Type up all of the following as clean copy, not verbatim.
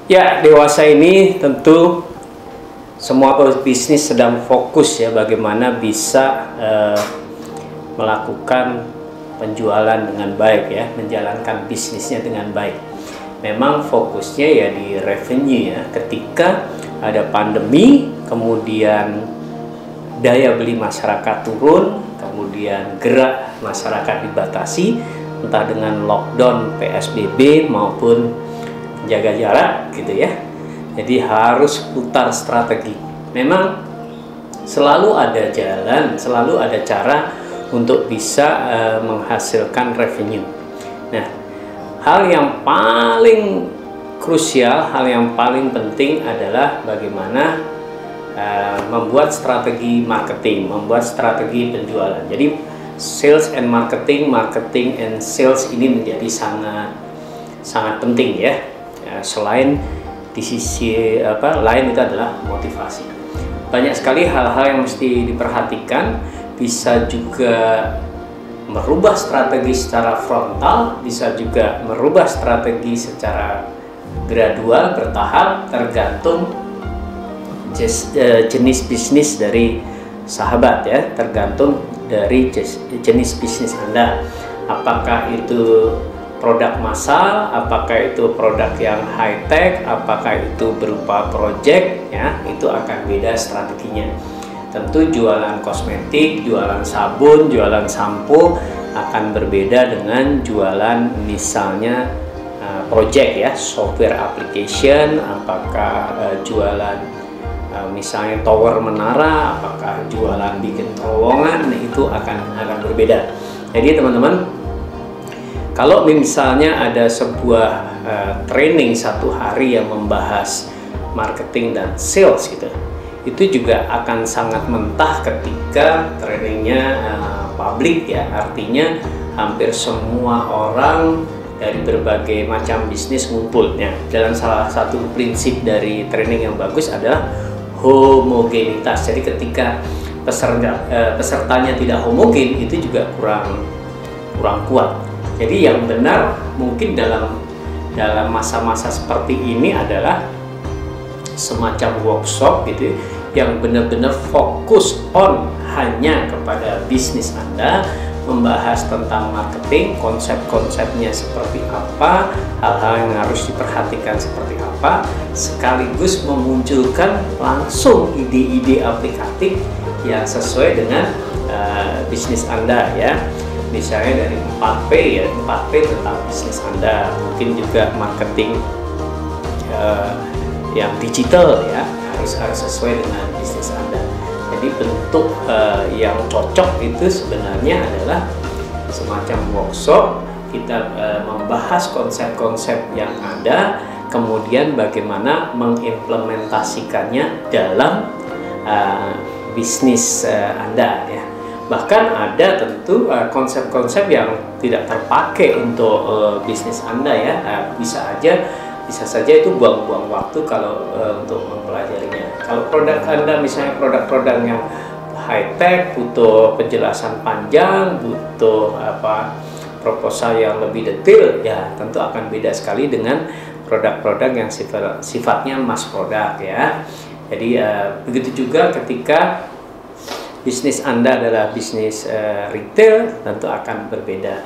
Ya, dewasa ini tentu semua bisnis sedang fokus ya bagaimana bisa melakukan penjualan dengan baik ya, menjalankan bisnisnya dengan baik. Memang fokusnya ya di revenue ya. Ketika ada pandemi, kemudian daya beli masyarakat turun, kemudian gerak masyarakat dibatasi, entah dengan lockdown PSBB maupun jaga jarak gitu ya. Jadi harus putar strategi. Memang selalu ada jalan, selalu ada cara untuk bisa menghasilkan revenue. Nah, hal yang paling krusial, hal yang paling penting adalah bagaimana membuat strategi marketing, membuat strategi penjualan. Jadi sales and marketing, marketing and sales ini menjadi sangat penting ya. Selain di sisi lain itu adalah motivasi. Banyak sekali hal-hal yang mesti diperhatikan. Bisa juga merubah strategi secara frontal, bisa juga merubah strategi secara gradual, bertahap, tergantung jenis bisnis dari sahabat ya, tergantung dari jenis bisnis Anda. Apakah itu produk massal, apakah itu produk yang high tech, apakah itu berupa project ya, itu akan beda strateginya. Tentu jualan kosmetik, jualan sabun, jualan sampo akan berbeda dengan jualan misalnya project ya, software application, apakah jualan misalnya tower menara, apakah jualan bikin terowongan, itu akan berbeda. Jadi teman-teman, kalau misalnya ada sebuah training 1 hari yang membahas marketing dan sales gitu, itu juga akan sangat mentah ketika trainingnya publik ya. Artinya hampir semua orang dari berbagai macam bisnis ngumpul ya. Dalam salah satu prinsip dari training yang bagus adalah homogenitas. Jadi ketika pesertanya tidak homogen, itu juga kurang kuat. Jadi yang benar mungkin dalam masa-masa seperti ini adalah semacam workshop gitu yang benar-benar fokus on hanya kepada bisnis Anda, membahas tentang marketing, konsep-konsepnya seperti apa, hal-hal yang harus diperhatikan seperti apa, sekaligus memunculkan langsung ide-ide aplikatif yang sesuai dengan bisnis Anda ya. Misalnya dari 4P ya, 4P tentang bisnis Anda, mungkin juga marketing yang digital ya, harus sesuai dengan bisnis Anda. Jadi bentuk yang cocok itu sebenarnya adalah semacam workshop, kita membahas konsep-konsep yang ada, kemudian bagaimana mengimplementasikannya dalam bisnis Anda ya. Bahkan ada tentu konsep-konsep yang tidak terpakai untuk bisnis Anda ya. Bisa saja itu buang-buang waktu kalau untuk mempelajarinya. Kalau produk Anda misalnya produk-produk yang high tech, butuh penjelasan panjang, butuh proposal yang lebih detail, ya tentu akan beda sekali dengan produk-produk yang sifatnya mass product ya. Jadi begitu juga ketika bisnis Anda adalah bisnis retail, tentu akan berbeda.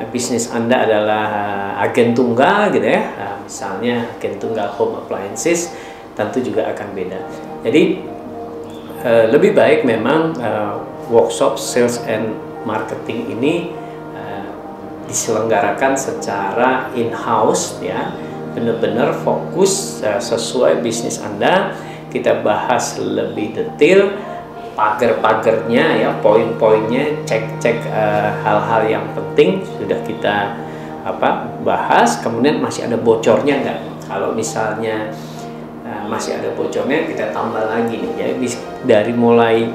Bisnis Anda adalah agen tunggal gitu ya, misalnya agen tunggal home appliances, tentu juga akan beda. Jadi lebih baik memang workshop sales and marketing ini diselenggarakan secara in-house ya, benar-benar fokus sesuai bisnis Anda. Kita bahas lebih detail pagar-pagarnya ya, poin-poinnya, cek hal-hal yang penting sudah kita bahas. Kemudian masih ada bocornya nggak? Kalau misalnya masih ada bocornya, kita tambah lagi nih ya. Dari mulai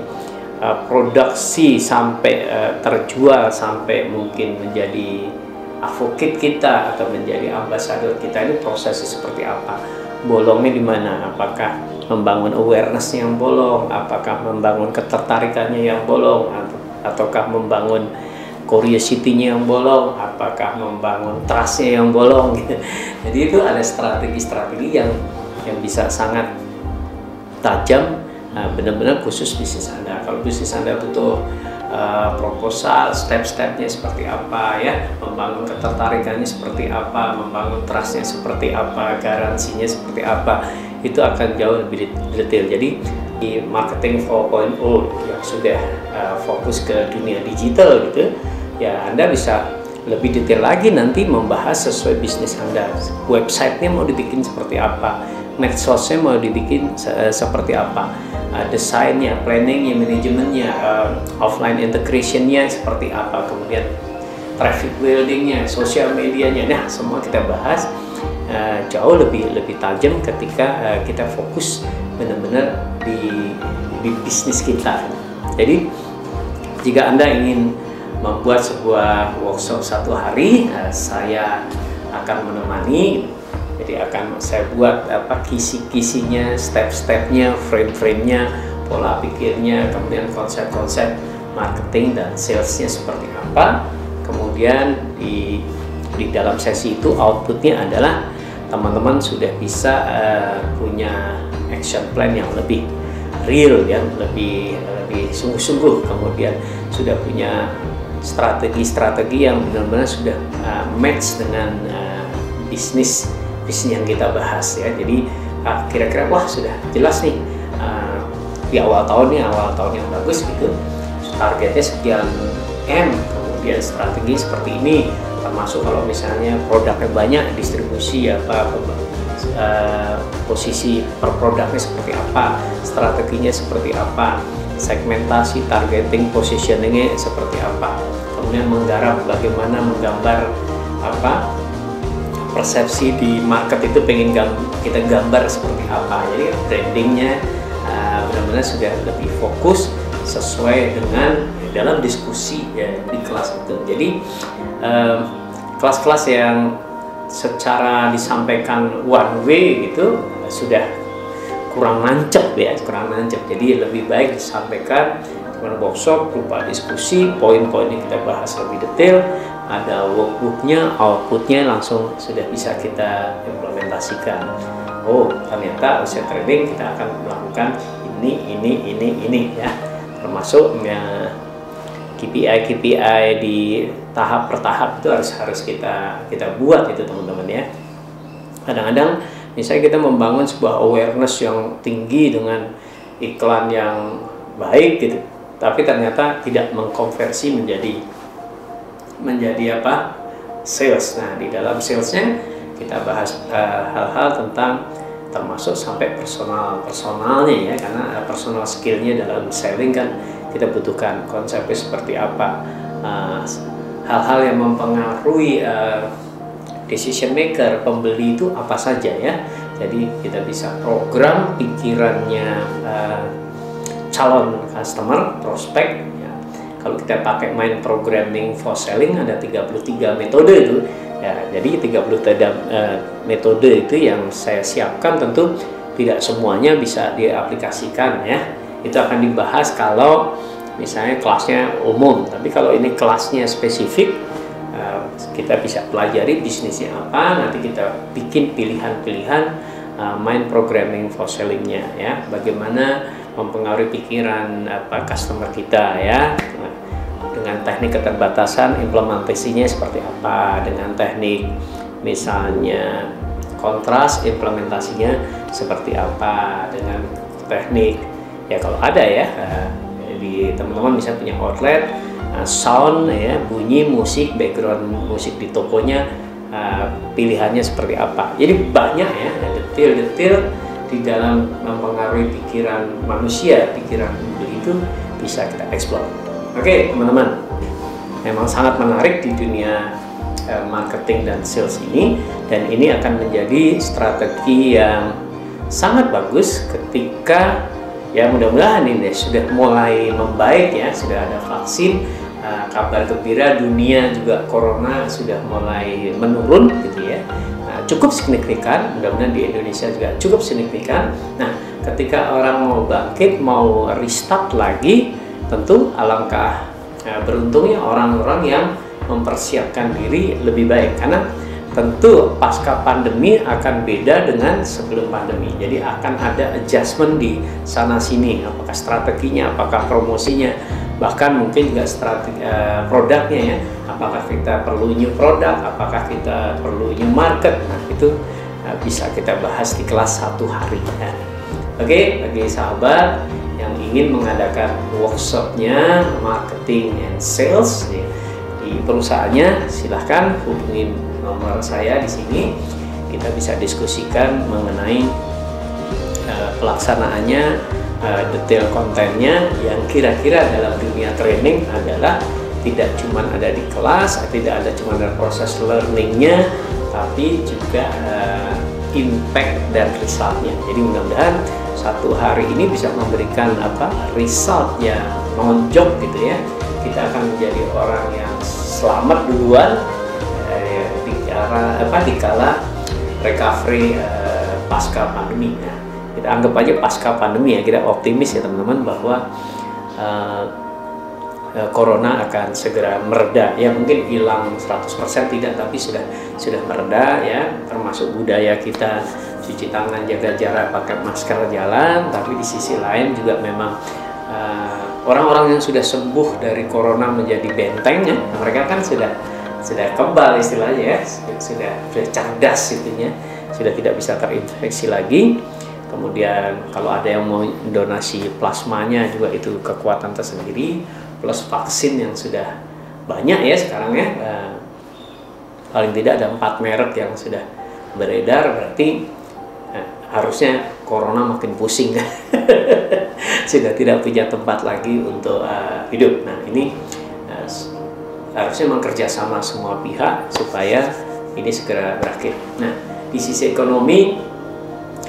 produksi sampai terjual, sampai mungkin menjadi advocate kita atau menjadi ambasador kita, ini prosesnya seperti apa? Bolongnya di mana? Apakah membangun awareness yang bolong, apakah membangun ketertarikannya yang bolong, ataukah membangun curiosity-nya yang bolong, apakah membangun trust-nya yang bolong gitu. Jadi itu ada strategi-strategi yang bisa sangat tajam, benar-benar khusus bisnis Anda. Kalau bisnis Anda butuh proposal, step-stepnya seperti apa ya, membangun ketertarikannya seperti apa, membangun trustnya seperti apa, garansinya seperti apa, itu akan jauh lebih detail. Jadi di marketing 4.0 yang sudah fokus ke dunia digital gitu ya, Anda bisa lebih detail lagi nanti membahas sesuai bisnis Anda. Websitenya mau dibikin seperti apa, medsosnya mau dibikin seperti apa, desainnya, planningnya, manajemennya, offline integrationnya seperti apa, kemudian traffic buildingnya, social medianya. Nah, semua kita bahas jauh lebih tajam ketika kita fokus benar-benar di bisnis kita. Jadi jika Anda ingin membuat sebuah workshop 1 hari, saya akan menemani. Jadi akan saya buat kisi-kisinya, step-stepnya, frame-framenya, pola pikirnya, kemudian konsep-konsep marketing dan salesnya seperti apa. Kemudian di dalam sesi itu outputnya adalah teman-teman sudah bisa punya action plan yang lebih real, yang lebih sungguh-sungguh, kemudian sudah punya strategi-strategi yang benar-benar sudah match dengan bisnis yang kita bahas ya. Jadi kira-kira wah sudah jelas nih di awal tahun yang bagus gitu, targetnya sekian M, kemudian strategi seperti ini, termasuk kalau misalnya produknya banyak, distribusi apa, posisi per produknya seperti apa, strateginya seperti apa, segmentasi, targeting, positioningnya seperti apa, kemudian menggarap bagaimana menggambar persepsi di market itu pengen kita gambar seperti apa. Jadi brandingnya benar-benar sudah lebih fokus sesuai dengan dalam diskusi ya, di kelas itu. Jadi kelas-kelas yang secara disampaikan one way gitu sudah kurang nancep ya, Jadi lebih baik disampaikan dengan workshop berupa diskusi, poin-poin yang kita bahas lebih detail, ada workbooknya, outputnya langsung sudah bisa kita implementasikan. Oh, ternyata usaha trading kita akan melakukan ini ya, termasuk KPI di tahap per tahap itu harus kita buat itu teman-teman ya. Kadang-kadang misalnya kita membangun sebuah awareness yang tinggi dengan iklan yang baik gitu, tapi ternyata tidak mengkonversi menjadi sales. Nah, di dalam salesnya kita bahas hal-hal tentang termasuk sampai personalnya ya, karena personal skillnya dalam selling kan kita butuhkan konsepnya seperti apa, hal-hal yang mempengaruhi decision maker, pembeli itu apa saja ya. Jadi kita bisa program pikirannya calon customer, prospek. Kalau kita pakai mind programming for selling ada 33 metode itu ya. Jadi 33 metode itu yang saya siapkan, tentu tidak semuanya bisa diaplikasikan ya. Itu akan dibahas kalau misalnya kelasnya umum, tapi kalau ini kelasnya spesifik, kita bisa pelajari bisnisnya apa, nanti kita bikin pilihan-pilihan mind programming for sellingnya ya, bagaimana mempengaruhi pikiran customer kita ya, dengan teknik keterbatasan implementasinya seperti apa, dengan teknik misalnya kontras implementasinya seperti apa, dengan teknik ya kalau ada ya, di teman-teman bisa punya outlet sound ya, bunyi musik, background musik di tokonya, pilihannya seperti apa. Jadi banyak ya detail-detail di dalam mempengaruhi pikiran manusia, pikiran pembeli itu bisa kita explore. Oke teman-teman, memang sangat menarik di dunia marketing dan sales ini, dan ini akan menjadi strategi yang sangat bagus ketika ya mudah-mudahan ini sudah mulai membaik ya, sudah ada vaksin, kabar gembira dunia juga corona sudah mulai menurun gitu ya, cukup signifikan, mudah-mudahan di Indonesia juga cukup signifikan. Nah, ketika orang mau bangkit, mau restart lagi, tentu alangkah beruntungnya orang-orang yang mempersiapkan diri lebih baik, karena tentu pasca pandemi akan beda dengan sebelum pandemi. Jadi akan ada adjustment di sana sini, apakah strateginya, apakah promosinya, bahkan mungkin juga strategi produknya ya. Apakah kita perlu new produk, apakah kita perlu new market. Nah, itu bisa kita bahas di kelas 1 hari. Nah, oke, bagi sahabat yang ingin mengadakan workshopnya marketing and sales di perusahaannya, silahkan hubungin nomor saya di sini. Kita bisa diskusikan mengenai pelaksanaannya, detail kontennya yang kira-kira dalam dunia training adalah tidak cuma ada di kelas, tidak ada cuma dalam proses learningnya, tapi juga impact dan resultnya. Jadi mudah-mudahan 1 hari ini bisa memberikan result yang menonjol gitu ya. Kita akan menjadi orang yang selamat duluan di kala recovery pasca pandemi. Nah, kita anggap aja pasca pandemi ya, kita optimis ya teman-teman bahwa corona akan segera mereda. Ya mungkin hilang 100% tidak, tapi sudah mereda ya, termasuk budaya kita cuci tangan, jaga jarak, pakai masker jalan. Tapi di sisi lain juga memang orang-orang yang sudah sembuh dari corona menjadi benteng ya, mereka kan sudah kebal istilahnya ya, sudah cerdas itunya, sudah tidak bisa terinfeksi lagi. Kemudian kalau ada yang mau donasi plasmanya juga itu kekuatan tersendiri, plus vaksin yang sudah banyak ya sekarang ya, paling tidak ada 4 merek yang sudah beredar, berarti harusnya corona makin pusing sudah tidak punya tempat lagi untuk hidup. Nah, ini harusnya bekerja sama semua pihak supaya ini segera berakhir. Nah, di sisi ekonomi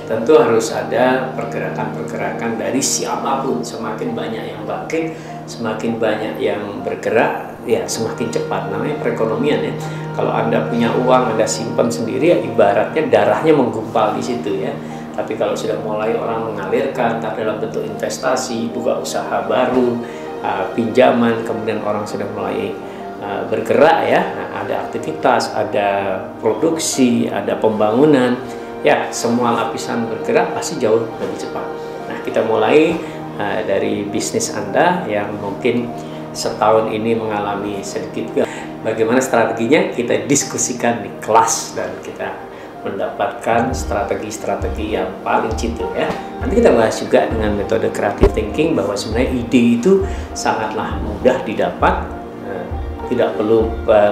tentu harus ada pergerakan-pergerakan dari siapapun. Semakin banyak yang bangkit, semakin banyak yang bergerak, ya semakin cepat. Namanya perekonomian ya. Kalau Anda punya uang, Anda simpan sendiri, ya ibaratnya darahnya menggumpal di situ ya. Tapi kalau sudah mulai orang mengalirkan, entah dalam bentuk investasi, buka usaha baru, pinjaman, kemudian orang sudah mulai bergerak ya, nah, ada aktivitas, ada produksi, ada pembangunan, ya semua lapisan bergerak pasti jauh lebih cepat. Nah, kita mulai dari bisnis Anda yang mungkin setahun ini mengalami sedikit, bagaimana strateginya kita diskusikan di kelas dan kita mendapatkan strategi-strategi yang paling jitu ya. Nanti kita bahas juga dengan metode creative thinking bahwa sebenarnya ide itu sangatlah mudah didapat, tidak perlu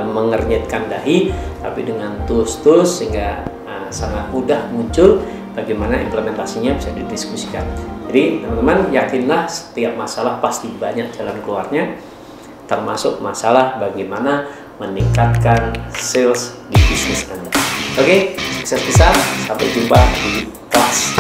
mengernyitkan dahi, tapi dengan tools-tools sehingga sangat mudah muncul. Bagaimana implementasinya bisa didiskusikan. Jadi teman-teman yakinlah setiap masalah pasti banyak jalan keluarnya, termasuk masalah bagaimana meningkatkan sales di bisnis Anda. Oke, sukses besar, sampai jumpa di kelas.